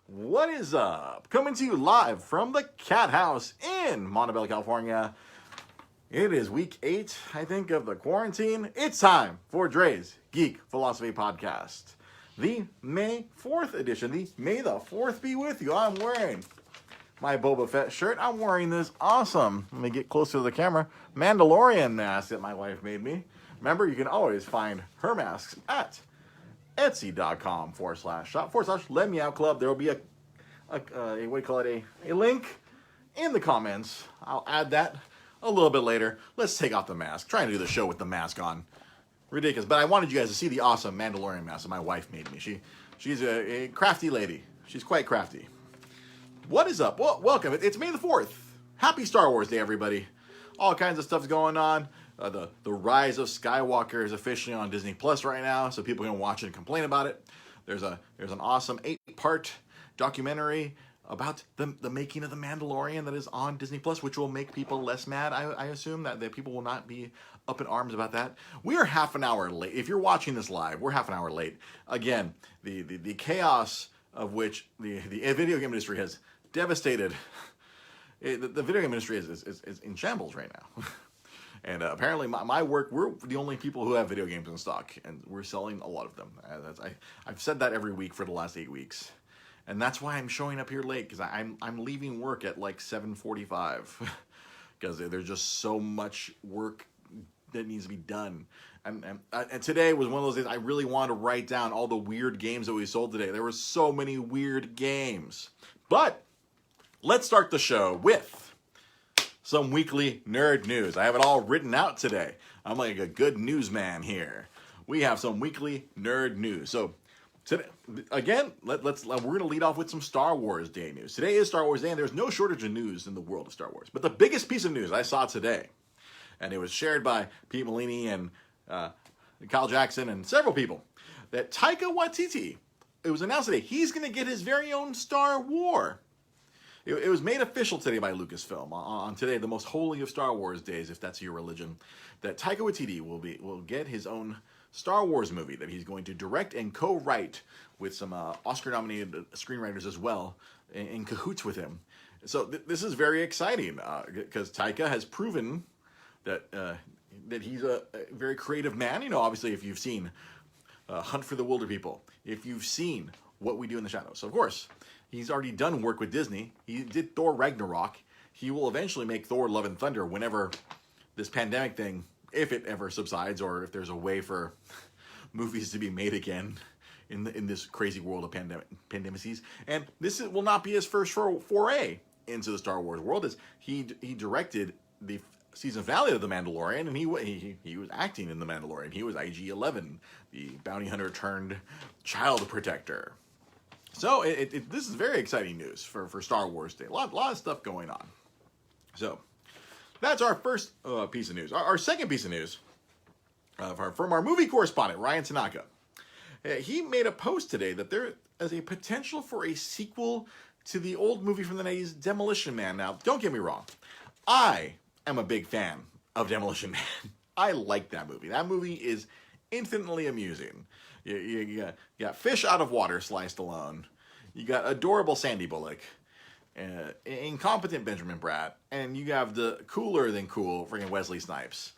What is up? Coming to you live from the Cat House in Montebello, California. It is week 8, I think, of the quarantine. It's time for Dre's Geek Philosophy Podcast. The May 4th edition. The May the 4th be with you. I'm wearing my Boba Fett shirt. I'm wearing this awesome, let me get closer to the camera, Mandalorian mask that my wife made me. Remember, you can always find her masks at etsy.com/shop/Let Me Out Club. There will be a link in the comments. I'll add that a little bit later. Let's take off the mask. Trying to do the show with the mask on. Ridiculous. But I wanted you guys to see the awesome Mandalorian mask that my wife made me. She's a crafty lady. She's quite crafty. What is up? Well, welcome. It's May the 4th. Happy Star Wars Day, everybody. All kinds of stuff's going on. The Rise of Skywalker is officially on Disney Plus right now, so people can watch it and complain about it. There's an awesome 8-part documentary about the making of The Mandalorian that is on Disney Plus, which will make people less mad. I assume that people will not be up in arms about that. We are half an hour late. If you're watching this live, we're half an hour late. Again, the chaos of which the video game industry has devastated. The video game industry is in shambles right now. And apparently my work, we're the only people who have video games in stock, and we're selling a lot of them. I've said that every week for the last 8 weeks. And that's why I'm showing up here late, because I'm leaving work at like 7:45. Because there's just so much work that needs to be done. And today was one of those days I really wanted to write down all the weird games that we sold today. There were so many weird games. But let's start the show with some weekly nerd news. I have it all written out today. I'm like a good newsman here. We have some weekly nerd news. So today, again, we're going to lead off with some Star Wars Day news. Today is Star Wars Day, and there's no shortage of news in the world of Star Wars. But the biggest piece of news I saw today, and it was shared by Pete Molini and Kyle Jackson and several people, that Taika Waititi, it was announced today, he's going to get his very own Star Wars. It was made official today by Lucasfilm on today, the most holy of Star Wars days, if that's your religion, that Taika Waititi will get his own Star Wars movie that he's going to direct and co-write with some Oscar-nominated screenwriters as well, in cahoots with him. So this is very exciting because Taika has proven that he's a very creative man. You know, obviously, if you've seen Hunt for the Wilder People, if you've seen What We Do in the Shadows, so of course. He's already done work with Disney. He did Thor Ragnarok. He will eventually make Thor Love and Thunder whenever this pandemic thing, if it ever subsides, or if there's a way for movies to be made again in this crazy world of pandemics. And this will not be his first foray into the Star Wars world, as he directed the season finale of The Mandalorian, and he was acting in The Mandalorian. He was IG-11, the bounty hunter turned child protector. So this is very exciting news for Star Wars Day. A lot of stuff going on. So that's our first piece of news. Our second piece of news from our movie correspondent, Ryan Tanaka. He made a post today that there is a potential for a sequel to the old movie from the 90s, Demolition Man. Now, don't get me wrong. I am a big fan of Demolition Man. I like that movie. That movie is infinitely amusing. You got fish out of water sliced alone. You got adorable Sandy Bullock, incompetent Benjamin Bratt, and you have the cooler than cool freaking Wesley Snipes.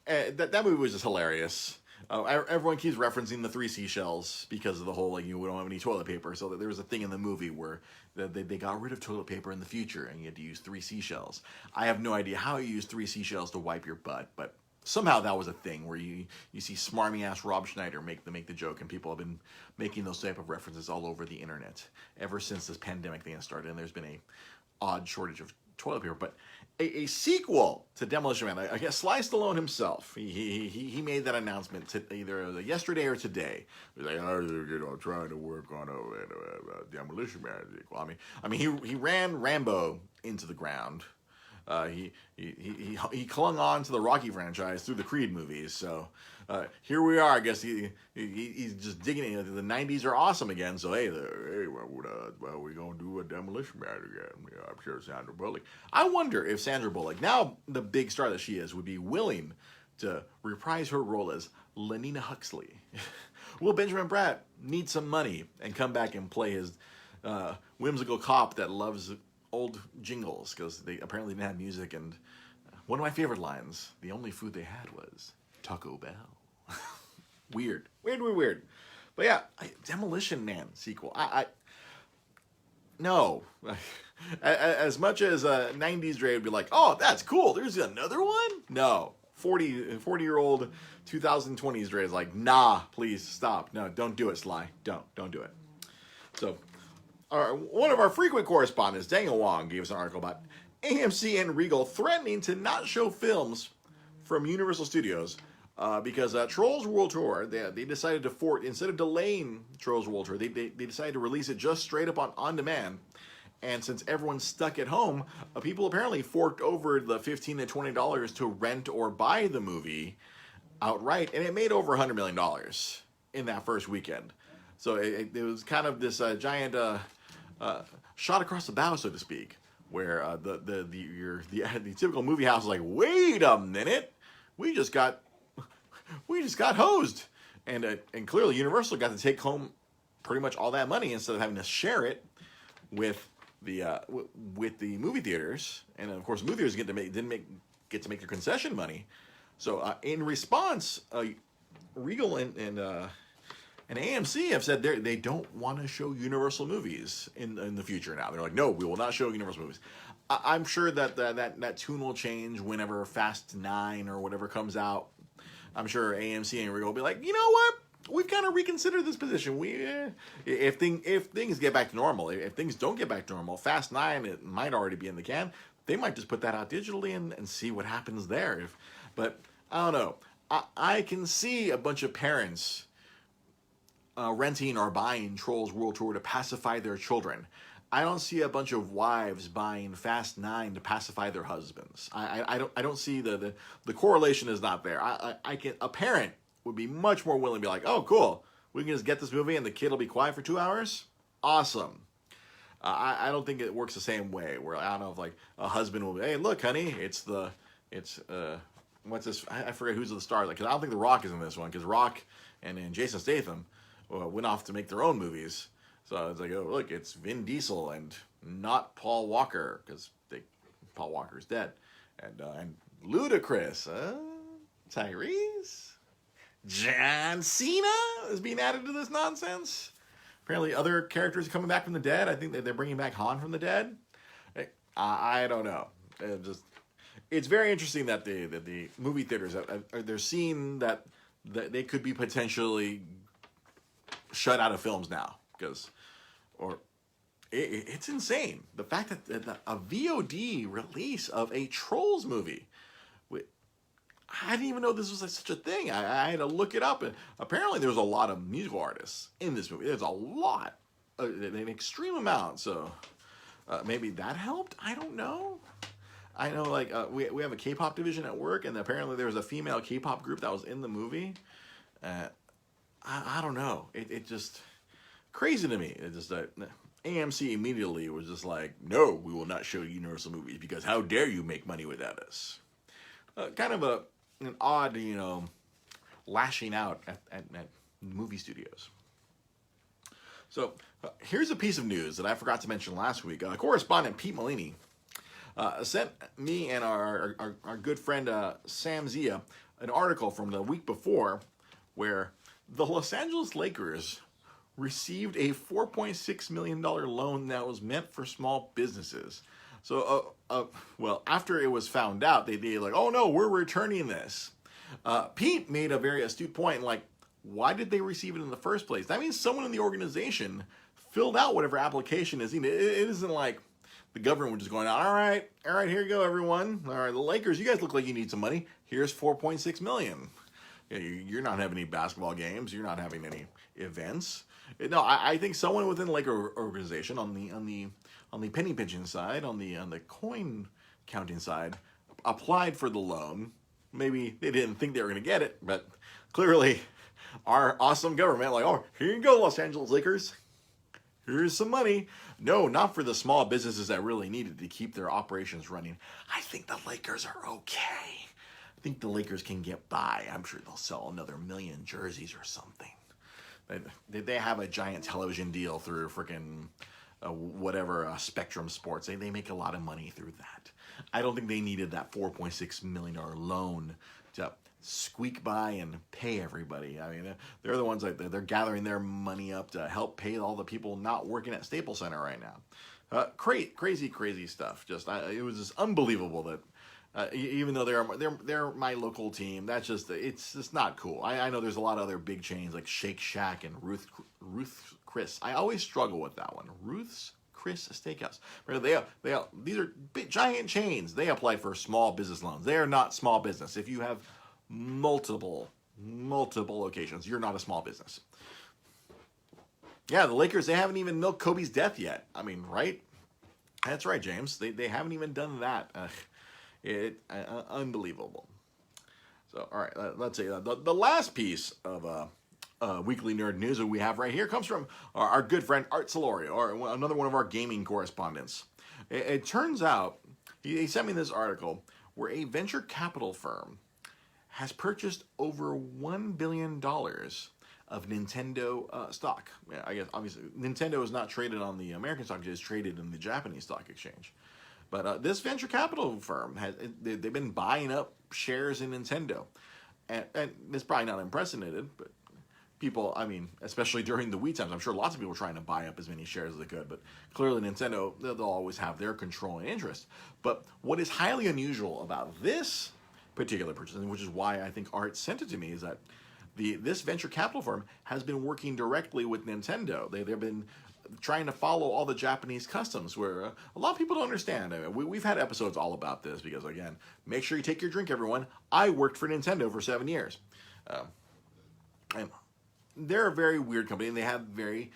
That movie was just hilarious. Everyone keeps referencing the 3 seashells because of the whole, we don't have any toilet paper. So there was a thing in the movie where they got rid of toilet paper in the future and you had to use 3 seashells. I have no idea how you use 3 seashells to wipe your butt, but somehow that was a thing where you see smarmy ass Rob Schneider make the joke, and people have been making those type of references all over the internet ever since this pandemic thing has started, and there's been a odd shortage of toilet paper. But a sequel to Demolition Man, I guess Sly Stallone himself, he made that announcement to either yesterday or today. He was like, trying to work on a Demolition Man sequel. I mean, he ran Rambo into the ground. He clung on to the Rocky franchise through the Creed movies. So here we are. I guess he's just digging in. The 90s are awesome again. So hey, we're gonna do a Demolition Man again. Yeah, I'm sure Sandra Bullock. I wonder if Sandra Bullock, now the big star that she is, would be willing to reprise her role as Lenina Huxley. Will Benjamin Bratt need some money and come back and play his whimsical cop that loves old jingles because they apparently didn't have music. And one of my favorite lines: "The only food they had was Taco Bell." Weird. But yeah, Demolition Man sequel. No. As much as 90s Dre would be like, oh, that's cool, there's another one? No. 40-year-old 2020s Dre is like, nah, please stop. No, don't do it, Sly. Don't do it. So, one of our frequent correspondents, Daniel Wong, gave us an article about AMC and Regal threatening to not show films from Universal Studios because Trolls World Tour, they decided to instead of delaying Trolls World Tour, they decided to release it just straight up on demand. And since everyone's stuck at home, people apparently forked over the $15 to $20 to rent or buy the movie outright, and it made over $100 million in that first weekend. So it was kind of this giant shot across the bow, so to speak, where the typical movie house is like, wait a minute, we just got hosed, and clearly Universal got to take home pretty much all that money instead of having to share it with the movie theaters, and of course movie theaters didn't get to make their concession money. So in response, Regal and AMC have said they don't want to show Universal movies in the future. Now they're like, no, we will not show Universal movies. I'm sure that tune will change whenever Fast 9 or whatever comes out. I'm sure AMC and Regal will be like, you know what? We've kind of reconsidered this position. If things get back to normal, if things don't get back to normal, Fast 9, it might already be in the can. They might just put that out digitally and see what happens there. But I don't know. I can see a bunch of parents renting or buying Trolls World Tour to pacify their children. I don't see a bunch of wives buying Fast 9 to pacify their husbands. I don't see the correlation is not there. A parent would be much more willing to be like, oh, cool, we can just get this movie and the kid will be quiet for 2 hours? Awesome. I don't think it works the same way, where I don't know if like a husband will be, hey, look, honey, it's what's this? I forget who's the star. Like, cause I don't think The Rock is in this one, because Rock and Jason Statham went off to make their own movies. So it's like, oh, look, it's Vin Diesel and not Paul Walker, because Paul Walker's dead. And Ludacris, Tyrese, John Cena is being added to this nonsense. Apparently other characters are coming back from the dead. I think they're bringing back Han from the dead. I don't know. It's very interesting that the movie theaters, they're seeing that they could be potentially shut out of films now. It's insane. The fact that a VOD release of a Trolls movie, I didn't even know this was such a thing. I had to look it up, and apparently there's a lot of musical artists in this movie. There's a lot, an extreme amount. So maybe that helped. I don't know. I know, like we have a K-pop division at work, and apparently there was a female K-pop group that was in the movie. I don't know. It just crazy to me. It just AMC immediately was just like, no, we will not show Universal movies because how dare you make money without us. Kind of an odd, lashing out at movie studios. So here's a piece of news that I forgot to mention last week. Correspondent Pete Molini sent me and our good friend Sam Zia an article from the week before where the Los Angeles Lakers received a $4.6 million loan that was meant for small businesses. So, well, after it was found out, they like, oh no, we're returning this. Pete made a very astute point, like, why did they receive it in the first place? That means someone in the organization filled out whatever application is. It isn't like the government was just going, all right, here you go, everyone. All right, the Lakers, you guys look like you need some money. Here's $4.6 million. You're not having any basketball games. You're not having any events. No, I think someone within the Laker organization on the penny pinching side, on the coin counting side, applied for the loan. Maybe they didn't think they were going to get it, but clearly our awesome government, like, oh, here you go, Los Angeles Lakers. Here's some money. No, not for the small businesses that really needed to keep their operations running. I think the Lakers are okay. I think the Lakers can get by. I'm sure they'll sell another 1 million jerseys or something. They have a giant television deal through freaking whatever Spectrum Sports. They make a lot of money through that. I don't think they needed that $4.6 million loan to squeak by and pay everybody. I mean, they're the ones that they're gathering their money up to help pay all the people not working at Staples Center right now. Crazy stuff. It was just unbelievable that even though they're my local team, it's just not cool. I know there's a lot of other big chains like Shake Shack and Ruth's Chris. I always struggle with that one. Ruth's Chris Steakhouse. These are big, giant chains. They apply for small business loans. They are not small business. If you have multiple locations, you're not a small business. Yeah, the Lakers, they haven't even milked Kobe's death yet. I mean, right? That's right, James. They haven't even done that. Unbelievable. So, all right, let's see. The last piece of weekly nerd news that we have right here comes from our good friend Art Solorio, or another one of our gaming correspondents. It turns out, he sent me this article where a venture capital firm has purchased over $1 billion of Nintendo stock. Yeah, I guess, obviously, Nintendo is not traded on the American stock exchange, it's traded in the Japanese stock exchange. But this venture capital firm, they've been buying up shares in Nintendo. And it's probably not unprecedented, but people, I mean, especially during the Wii times, I'm sure lots of people were trying to buy up as many shares as they could, but clearly Nintendo, they'll always have their controlling interest. But what is highly unusual about this particular purchase, and which is why I think Art sent it to me, is that this venture capital firm has been working directly with Nintendo. They've been trying to follow all the Japanese customs, where a lot of people don't understand. I mean, we've had episodes all about this because, again, make sure you take your drink, everyone. I worked for Nintendo for 7 years. And they're a very weird company, and they have very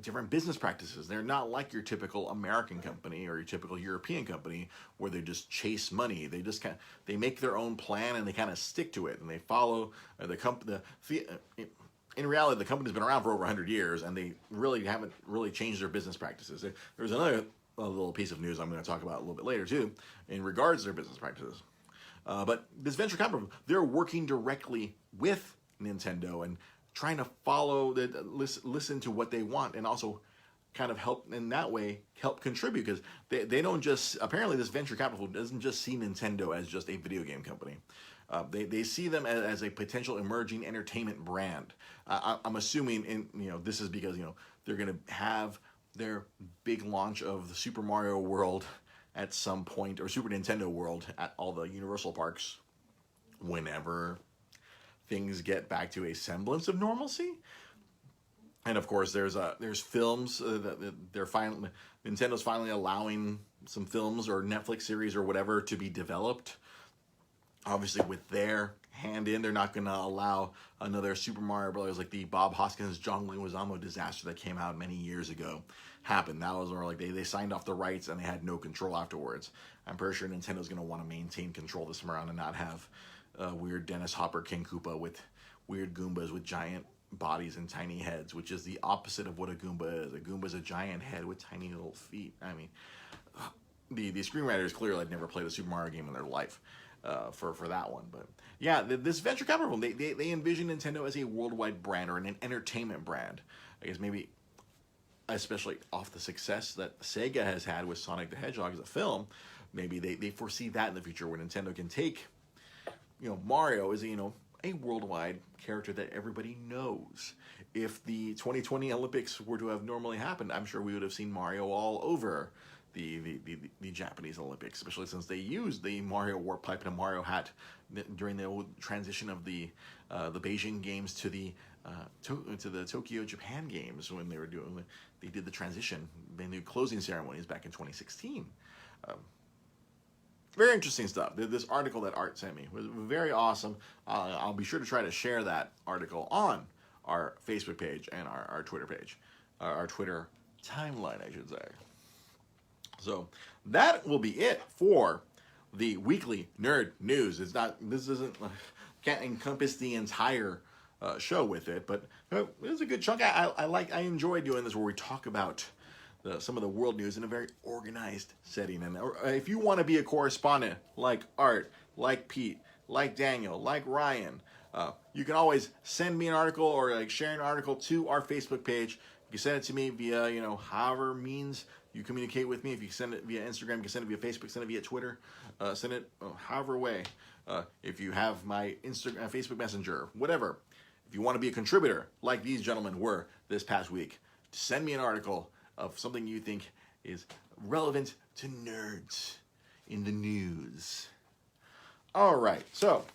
different business practices. They're not like your typical American company or your typical European company where they just chase money. They just they make their own plan and they kind of stick to it, and they follow the company. In reality, the company's been around for over 100 years, and they really haven't changed their business practices. There's another little piece of news I'm going to talk about a little bit later too, in regards to their business practices. But this venture capital, they're working directly with Nintendo and trying to follow, listen to what they want, and also kind of help in that way, help contribute, because they don't just, apparently this venture capital doesn't just see Nintendo as just a video game company. They see them as a potential emerging entertainment brand. I'm assuming, this is because, they're going to have their big launch of the Super Mario World at some point, or Super Nintendo World at all the Universal parks whenever things get back to a semblance of normalcy. And of course, there's films that Nintendo's finally allowing some films or Netflix series or whatever to be developed. Obviously, with their hand in, they're not going to allow another Super Mario Brothers like the Bob Hoskins, John Leguizamo disaster that came out many years ago happen. That was more like they signed off the rights and they had no control afterwards. I'm pretty sure Nintendo's going to want to maintain control this time around and not have weird Dennis Hopper King Koopa with weird Goombas with giant bodies and tiny heads, which is the opposite of what a Goomba is. A Goomba is a giant head with tiny little feet. I mean, the screenwriters clearly had never played a Super Mario game in their life for that one. But yeah, this venture capital, they envision Nintendo as a worldwide brand or an entertainment brand. I guess maybe especially off the success that Sega has had with Sonic the Hedgehog as a film, maybe they foresee that in the future where Nintendo can take, Mario is a worldwide character that everybody knows. If the 2020 Olympics were to have normally happened, I'm sure we would have seen Mario all over the Japanese Olympics, especially since they used the Mario warp pipe and a Mario hat during the transition of the Beijing Games to the Tokyo Japan Games when they did the transition, the new closing ceremonies back in 2016. Very interesting stuff. This article that Art sent me was very awesome. I'll be sure to try to share that article on our Facebook page and our Twitter page, our Twitter timeline, I should say. So that will be it for the weekly nerd news. Can't encompass the entire show with it, but it was a good chunk. I enjoy doing this where we talk about some of the world news in a very organized setting. And if you want to be a correspondent like Art, like Pete, like Daniel, like Ryan, you can always send me an article or share an article to our Facebook page. You can send it to me via, however means you communicate with me. If you send it via Instagram, you can send it via Facebook, send it via Twitter, send it however way. If you have my Instagram, Facebook Messenger, whatever. If you want to be a contributor, like these gentlemen were this past week, send me an article of something you think is relevant to nerds in the news. All right, so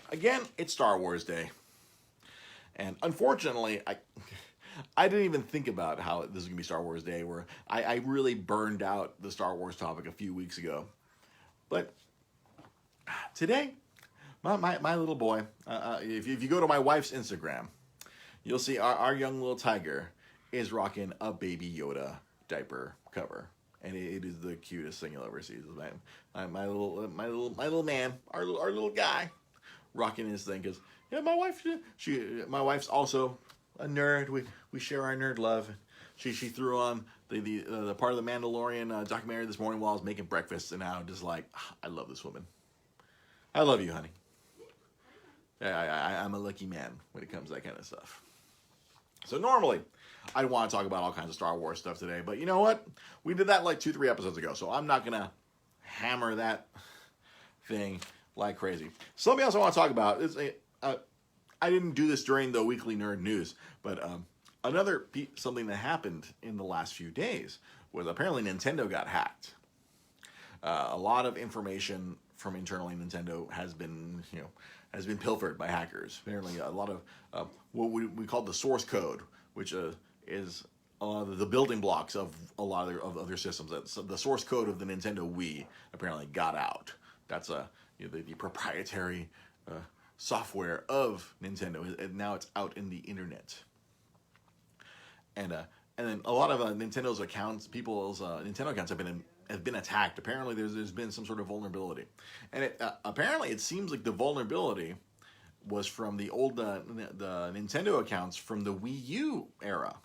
again, it's Star Wars Day. And unfortunately, I didn't even think about how this is going to be Star Wars Day, where I really burned out the Star Wars topic a few weeks ago. But today, my little boy, if you go to my wife's Instagram, you'll see our young little tiger is rocking a Baby Yoda diaper cover. And it is the cutest thing you'll ever see. My little man, our little guy, rocking his thing. Because my wife's also a nerd. We share our nerd love. She threw on the part of the Mandalorian documentary this morning while I was making breakfast, and I was just like, I love this woman. I love you, honey. I'm a lucky man when it comes to that kind of stuff. So normally, I want to talk about all kinds of Star Wars stuff today, but you know what? We did that like 2-3 episodes ago, so I'm not going to hammer that thing like crazy. Something else I want to talk about is, I didn't do this during the weekly nerd news, but something that happened in the last few days was apparently Nintendo got hacked. A lot of information from internally Nintendo has been pilfered by hackers. Apparently, a lot of what we call the source code, which is a lot of the building blocks of a lot of other systems. The source code of the Nintendo Wii apparently got out. That's the proprietary software of Nintendo, and now it's out in the internet. And then a lot of Nintendo's accounts, people's Nintendo accounts have been attacked. Apparently, there's been some sort of vulnerability, and apparently it seems like the vulnerability was from the old the Nintendo accounts from the Wii U era,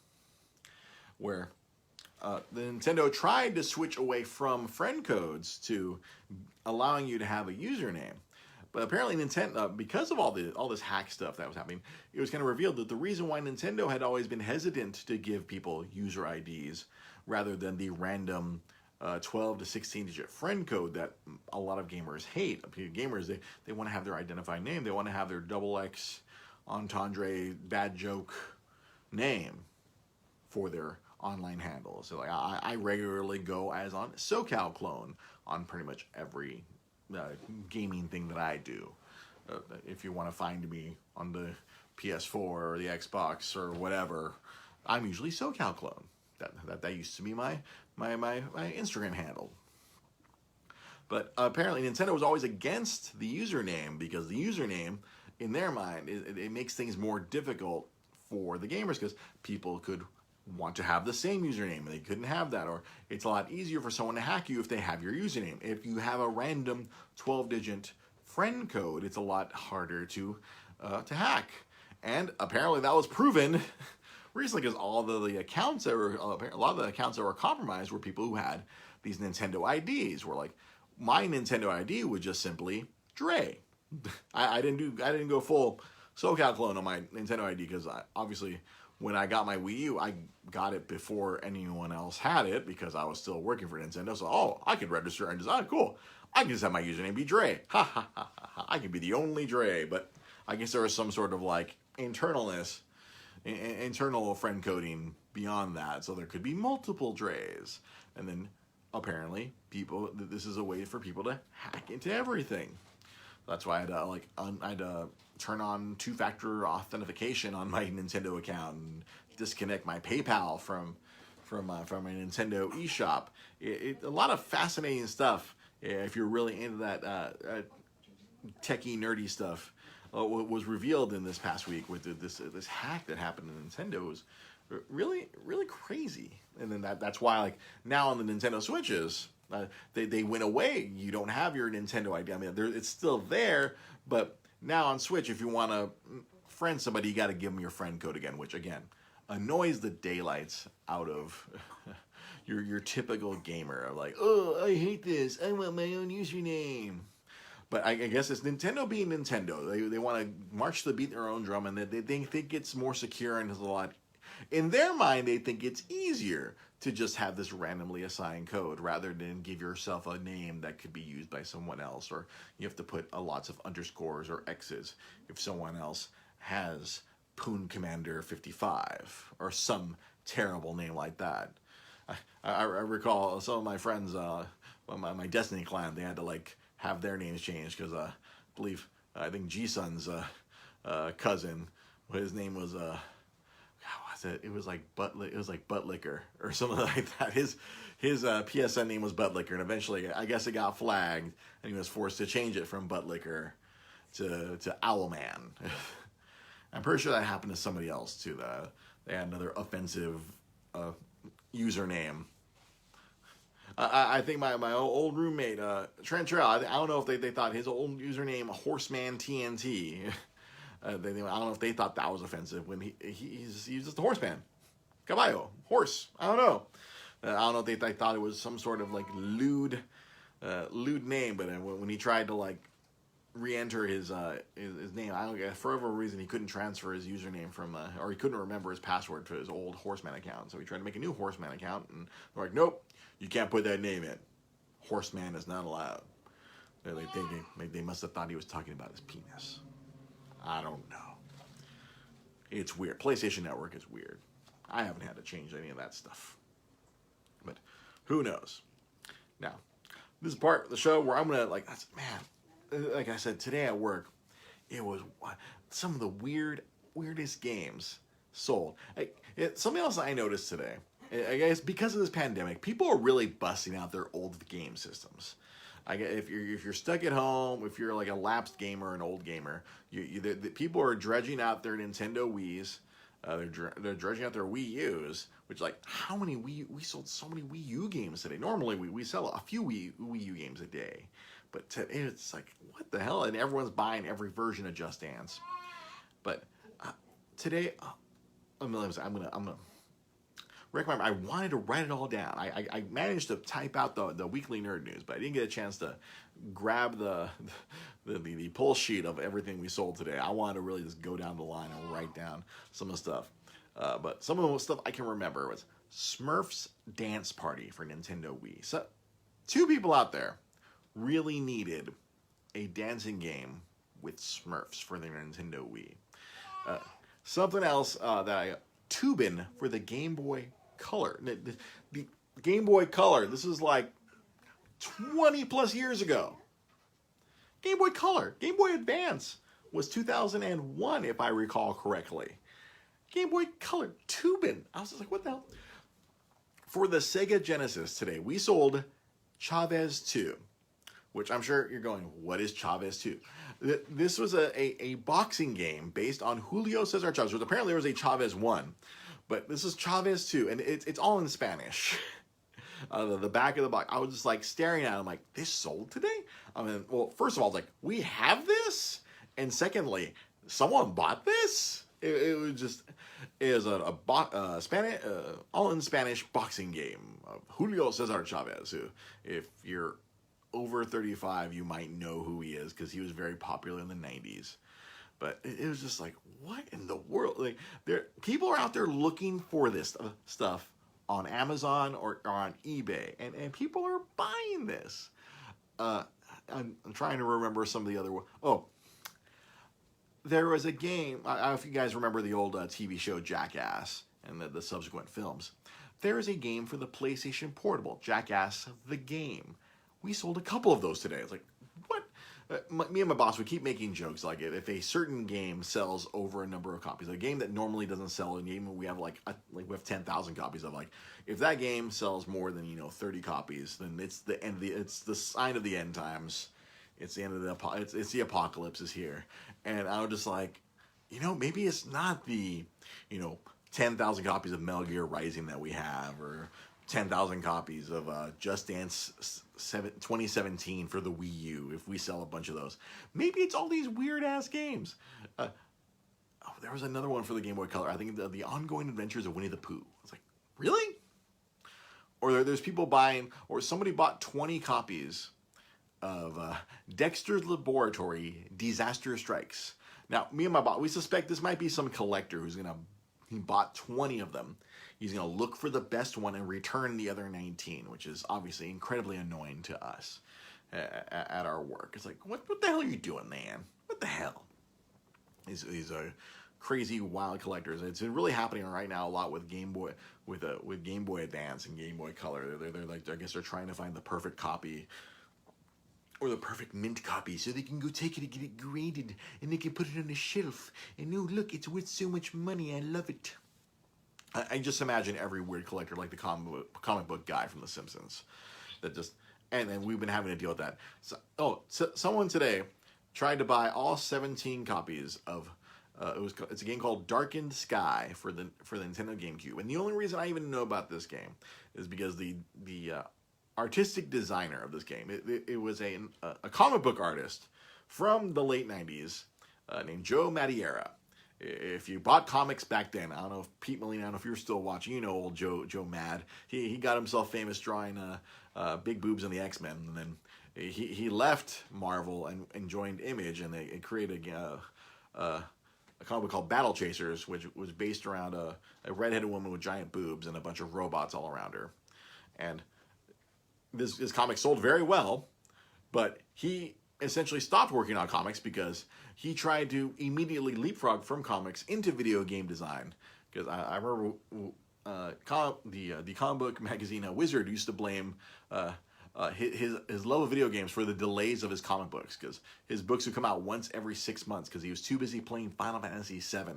where the Nintendo tried to switch away from friend codes to allowing you to have a username. But apparently Nintendo, because of all this hack stuff that was happening, it was kind of revealed that the reason why Nintendo had always been hesitant to give people user IDs rather than the random 12 to 16 digit friend code that a lot of gamers hate. Gamers, they want to have their identifying name. They want to have their XX entendre bad joke name for their online handles. So like I regularly go as on SoCal Clone on pretty much every gaming thing that I do. If you want to find me on the PS4 or the Xbox or whatever, I'm usually SoCal Clone. That used to be my Instagram handle. But apparently Nintendo was always against the username because the username, in their mind, it makes things more difficult for the gamers because people could want to have the same username and they couldn't have that, or it's a lot easier for someone to hack you if they have your username. If you have a random 12-digit friend code, it's a lot harder to hack. And apparently that was proven recently because all the accounts that were a lot of the accounts that were compromised were people who had these Nintendo IDs. Were like, my Nintendo ID was just simply Dre. I didn't go full SoCal Clone on my Nintendo ID because obviously when I got my Wii U, I got it before anyone else had it because I was still working for Nintendo. So, I could register and just, cool. I can just have my username be Dre. Ha ha ha ha. I can be the only Dre. But I guess there was some sort of like internal friend coding beyond that. So there could be multiple Dre's. And then apparently this is a way for people to hack into everything. That's why I had to turn on two-factor authentication on my Nintendo account and disconnect my PayPal from my Nintendo eShop. A lot of fascinating stuff if you're really into that techie, nerdy stuff. Was revealed in this past week with this hack that happened in Nintendo. It was really, really crazy. And then that's why like now on the Nintendo Switches, they went away. You don't have your Nintendo ID. I mean, it's still there, but now on Switch, if you want to friend somebody, you got to give them your friend code again, which again annoys the daylights out of your typical gamer. Like, oh, I hate this. I want my own username. But I guess it's Nintendo being Nintendo. They want to march to the beat their own drum, and they think it's more secure and In their mind, they think it's easier to just have this randomly assigned code rather than give yourself a name that could be used by someone else, or you have to put lots of underscores or X's if someone else has Poon Commander 55 or some terrible name like that. I recall some of my friends, my Destiny clan, they had to like have their names changed because I think G-Sun's cousin, his name was it was like Butt Liquor or something like that. His PSN name was Butt Liquor, and eventually I guess it got flagged, and he was forced to change it from Butt Liquor to Owlman. I'm pretty sure that happened to somebody else too. They had another offensive username. I think my old roommate Trent Terrell, I don't know if they thought his old username Horseman TNT. I don't know if they thought that was offensive when he's just a horseman, caballo, horse. I don't know. I don't know if they thought it was some sort of like lewd name, but when he tried to like re-enter his name, I don't get, for whatever reason he couldn't transfer his username from or he couldn't remember his password to his old Horseman account, so he tried to make a new Horseman account, and they're like, nope, you can't put that name in. Horseman is not allowed. They must have thought he was talking about his penis. I don't know. It's weird. PlayStation Network is weird. I haven't had to change any of that stuff, but who knows? Now, this is part of the show where I'm gonna like I said, today at work, it was some of the weirdest games sold. Something else I noticed today, I guess because of this pandemic, people are really busting out their old game systems. I guess if you're stuck at home, if you're like a lapsed gamer, an old gamer, the people are dredging out their Nintendo Wii's. They're dredging out their Wii U's, which like how many we sold so many Wii U games today. Normally we sell a few Wii U games a day, but today it's like what the hell, and everyone's buying every version of Just Dance. But today, I'm gonna recommend. I wanted to write it all down. I managed to type out the weekly nerd news, but I didn't get a chance to grab the pull sheet of everything we sold today. I wanted to really just go down the line and write down some of the stuff. But some of the stuff I can remember was Smurfs Dance Party for Nintendo Wii. So, two people out there really needed a dancing game with Smurfs for their Nintendo Wii. Something else Tubin for the Game Boy Color. The Game Boy Color, this is like 20 plus years ago. Game Boy Color, Game Boy Advance was 2001 if I recall correctly. Game Boy Color, Tubin. I was just like, what the hell? For the Sega Genesis today, we sold Chavez 2, which I'm sure you're going, what is Chavez 2? This was a boxing game based on Julio Cesar Chavez. Apparently there was a Chavez 1, but this is Chavez 2, and it's all in Spanish. The back of the box, I was just like staring at it. I'm like, this sold today? I mean, well, first of all, it's like, we have this? And secondly, someone bought this? It was a Spanish, all in Spanish boxing game of Julio Cesar Chavez, who, if you're over 35, you might know who he is because he was very popular in the 90s. But it was just like, what in the world? Like, people are out there looking for this stuff on Amazon or on eBay, and people are buying this. I'm trying to remember some of the other. Oh, there was a game. I don't know if you guys remember the old TV show Jackass and the subsequent films. There is a game for the PlayStation Portable, Jackass the Game. We sold a couple of those today. It's like, what? Me and my boss would keep making jokes like if a certain game sells over a number of copies, a game that normally doesn't sell, a game we have we have 10,000 copies of, like if that game sells more than 30 copies, then it's the end. It's the sign of the end times. It's the end of it's the apocalypse is here. And I was just like, maybe it's not the 10,000 copies of Metal Gear Rising that we have, or 10,000 copies of Just Dance 2017 for the Wii U, if we sell a bunch of those. Maybe it's all these weird-ass games. There was another one for the Game Boy Color. I think the Ongoing Adventures of Winnie the Pooh. It's like, really? Or there's people buying, or somebody bought 20 copies of Dexter's Laboratory Disaster Strikes. Now, me and my boss, we suspect this might be some collector who's going to He bought 20 of them. He's going to look for the best one and return the other 19, which is obviously incredibly annoying to us at our work. It's like, what the hell are you doing, man? What the hell? These crazy wild collectors. It's really happening right now a lot with Game Boy, with Game Boy Advance and Game Boy Color. They're like, I guess they're trying to find the perfect copy or the perfect mint copy so they can go take it and get it graded and they can put it on the shelf. And oh look, it's worth so much money. I love it. I just imagine every weird collector like the comic book guy from The Simpsons that just, and then we've been having to deal with that. So someone today tried to buy all 17 copies of it's a game called Darkened Sky for the Nintendo GameCube. And the only reason I even know about this game is because the artistic designer of this game, it was a comic book artist from the late 90s named Joe Madureira. If you bought comics back then, I don't know if Pete Molina, I don't know if you're still watching, you know old Joe Mad. He got himself famous drawing big boobs in the X-Men, and then he left Marvel and joined Image, and they created a comic book called Battle Chasers, which was based around a redheaded woman with giant boobs and a bunch of robots all around her. And this comic sold very well, but he essentially stopped working on comics because he tried to immediately leapfrog from comics into video game design. Because I remember the comic book magazine Wizard used to blame his love of video games for the delays of his comic books, because his books would come out once every 6 months because he was too busy playing Final Fantasy VII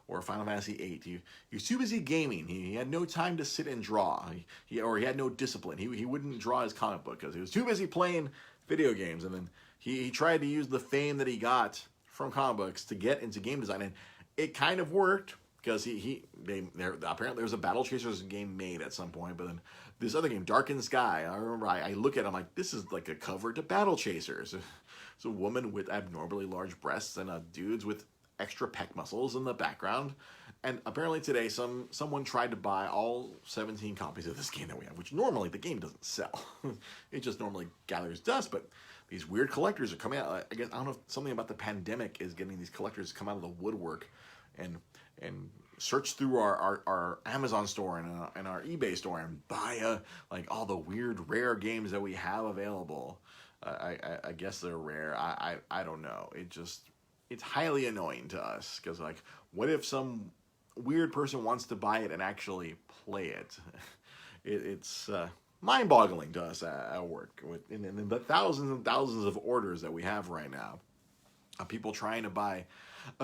or Final Fantasy VIII. He was too busy gaming. He had no time to sit and draw. He had no discipline. He wouldn't draw his comic book because he was too busy playing video games. And then he tried to use the fame that he got from comic books to get into game design, and it kind of worked because apparently there was a Battle Chasers game made at some point, but then this other game, Darkened Sky, I remember I look at it, I'm like, this is like a cover to Battle Chasers. It's a woman with abnormally large breasts and dudes with extra pec muscles in the background. And apparently today someone tried to buy all 17 copies of this game that we have, which normally the game doesn't sell. It just normally gathers dust, but these weird collectors are coming out. I guess, I don't know if something about the pandemic is getting these collectors to come out of the woodwork and search through our Amazon store and our eBay store and buy like all the weird rare games that we have available. I guess they're rare. I don't know. It's highly annoying to us because, like, what if some weird person wants to buy it and actually play it? It's mind-boggling to us at work. In the thousands and thousands of orders that we have right now, people trying to buy.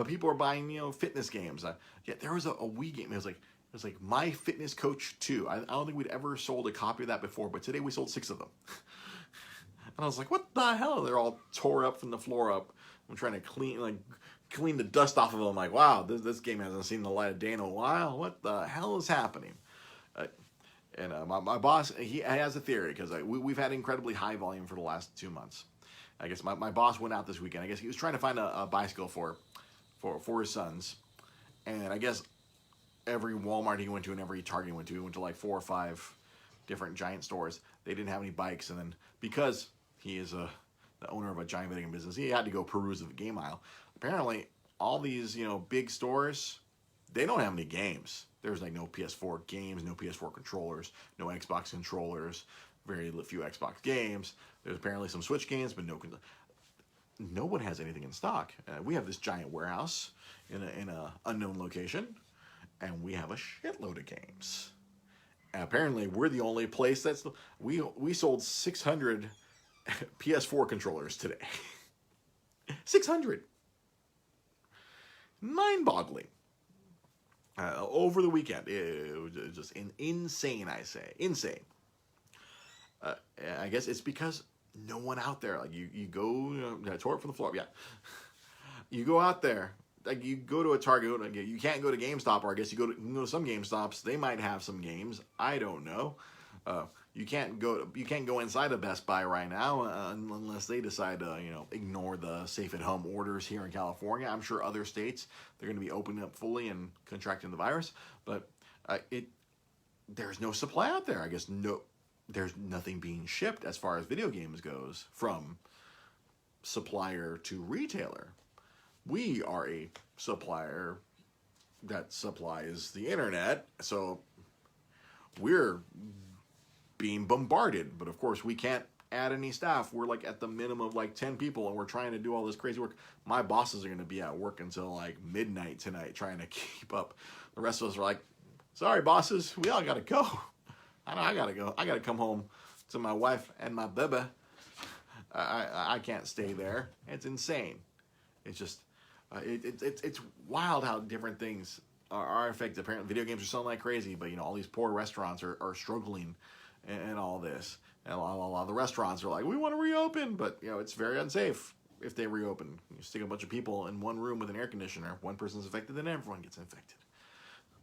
People are buying, fitness games. Yeah, there was a Wii game. It was like My Fitness Coach 2. I don't think we'd ever sold a copy of that before, but today we sold 6 of them. And I was like, what the hell? They're all tore up from the floor up. I'm trying to clean the dust off of them. I'm like, wow, this game hasn't seen the light of day in a while. What the hell is happening? And my boss, he has a theory, because we've had incredibly high volume for the last 2 months. I guess my boss went out this weekend. I guess he was trying to find a bicycle for his sons. And I guess every Walmart he went to and every Target he went to like 4 or 5 different giant stores. They didn't have any bikes. And then because he is the owner of a giant video game business, he had to go peruse the game aisle. Apparently, all these, big stores, they don't have any games. There's like no PS4 games, no PS4 controllers, no Xbox controllers, very few Xbox games. There's apparently some Switch games, but no one has anything in stock. We have this giant warehouse in a unknown location, and we have a shitload of games. And apparently, we're the only place we sold 600 PS4 controllers today. 600. Mind-boggling. Over the weekend, it was just insane. I say insane. I guess it's because no one out there. Like you go, I tore it from the floor. Yeah, you go out there. Like you go to a Target. You can't go to GameStop, or I guess you can go to some GameStops. They might have some games. I don't know. You can't go inside a Best Buy right now unless they decide to ignore the safe at home orders here in California. I'm sure other states they're going to be opening up fully and contracting the virus, but there's no supply out there. I guess there's nothing being shipped as far as video games goes from supplier to retailer. We are a supplier that supplies the internet. So we're being bombarded. But of course, we can't add any staff. We're like at the minimum of like 10 people, and we're trying to do all this crazy work. My bosses are going to be at work until like midnight tonight trying to keep up. The rest of us are like, sorry, bosses, we all got to go. I got to go. I got to come home to my wife and my baby. I can't stay there. It's insane. It's just, it's wild how different things are affected. Apparently, video games are selling like crazy, but you know, all these poor restaurants are struggling and all this. And a lot of the restaurants are like, we want to reopen, but you know, it's very unsafe if they reopen. You stick a bunch of people in one room with an air conditioner. One person's infected, then everyone gets infected.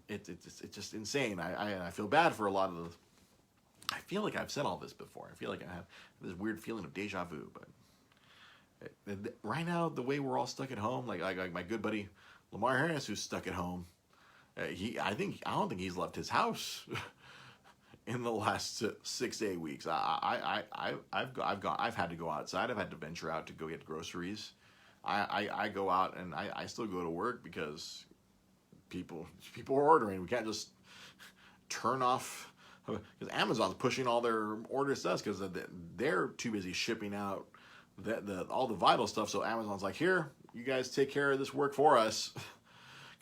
It's just insane. I feel bad for a lot of the. I feel like I've said all this before. I feel like I have this weird feeling of deja vu, but right now, the way we're all stuck at home, like my good buddy Lamar Harris, who's stuck at home, I don't think he's left his house in the last 6 to 8 weeks. I've had to go outside. I've had to venture out to go get groceries. I go out and I still go to work because people are ordering. We can't just turn off. Because Amazon's pushing all their orders to us because they're too busy shipping out all the vital stuff. So Amazon's like, here, you guys take care of this work for us.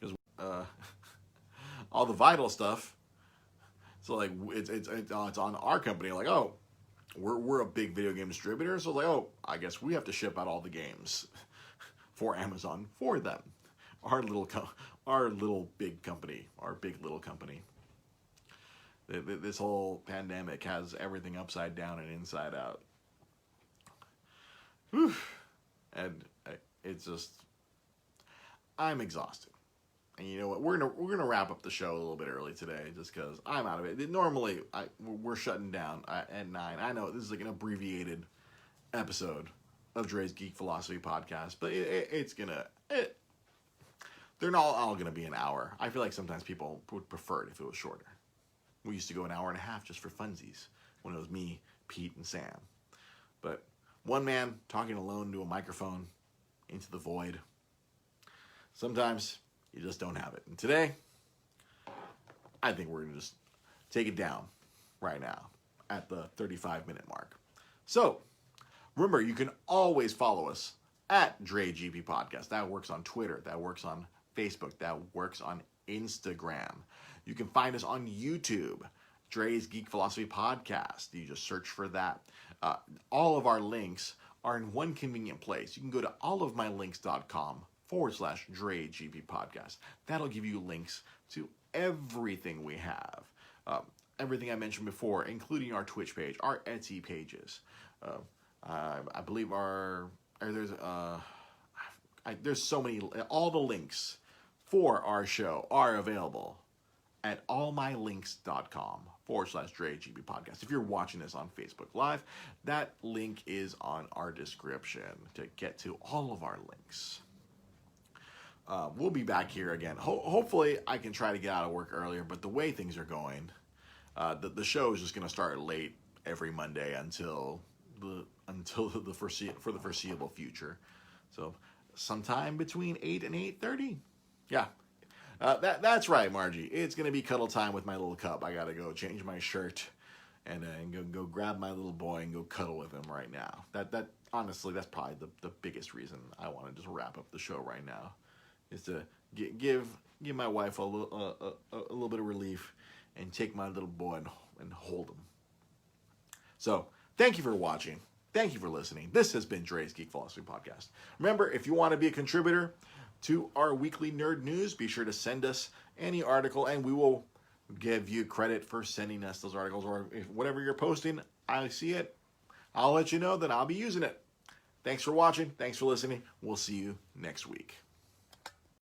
Because all the vital stuff. So like it's on our company. Like, oh, we're a big video game distributor. So like, oh, I guess we have to ship out all the games for Amazon for them. Our little big company. This whole pandemic has everything upside down and inside out. Whew. And it's just, I'm exhausted. And you know what? We're gonna wrap up the show a little bit early today, just because I'm out of it. Normally, we're shutting down at 9. I know this is like an abbreviated episode of Dre's Geek Philosophy podcast, but they're not all gonna be an hour. I feel like sometimes people would prefer it if it was shorter. We used to go an hour and a half just for funsies when it was me, Pete, and Sam. But one man talking alone to a microphone into the void. Sometimes you just don't have it. And today, I think we're going to just take it down right now at the 35-minute mark. So, remember, you can always follow us at DreGP Podcast. That works on Twitter. That works on Facebook. That works on Instagram. You can find us on YouTube, Dre's Geek Philosophy Podcast. You just search for that. All of our links are in one convenient place. You can go to allofmylinks.com/DreGP Podcast. That'll give you links to everything we have. Everything I mentioned before, including our Twitch page, our Etsy pages. I believe there's so many. All the links for our show are available at allmylinks.com/DreGP Podcast. If you're watching this on Facebook Live, that link is on our description to get to all of our links. We'll be back here again. Hopefully, I can try to get out of work earlier, but the way things are going, the show is just going to start late every Monday until the foreseeable future. So sometime between 8 and 8:30. Yeah. That's right, Margie. It's going to be cuddle time with my little cub. I got to go change my shirt and go grab my little boy and go cuddle with him right now. That honestly, that's probably the biggest reason I want to just wrap up the show right now, is to give my wife a little bit of relief and take my little boy and hold him. So, thank you for watching. Thank you for listening. This has been Dre's Geek Philosophy Podcast. Remember, if you want to be a contributor to our weekly nerd news, be sure to send us any article and we will give you credit for sending us those articles, or if whatever you're posting, I see it, I'll let you know that I'll be using it. Thanks for watching. Thanks for listening. We'll see you next week.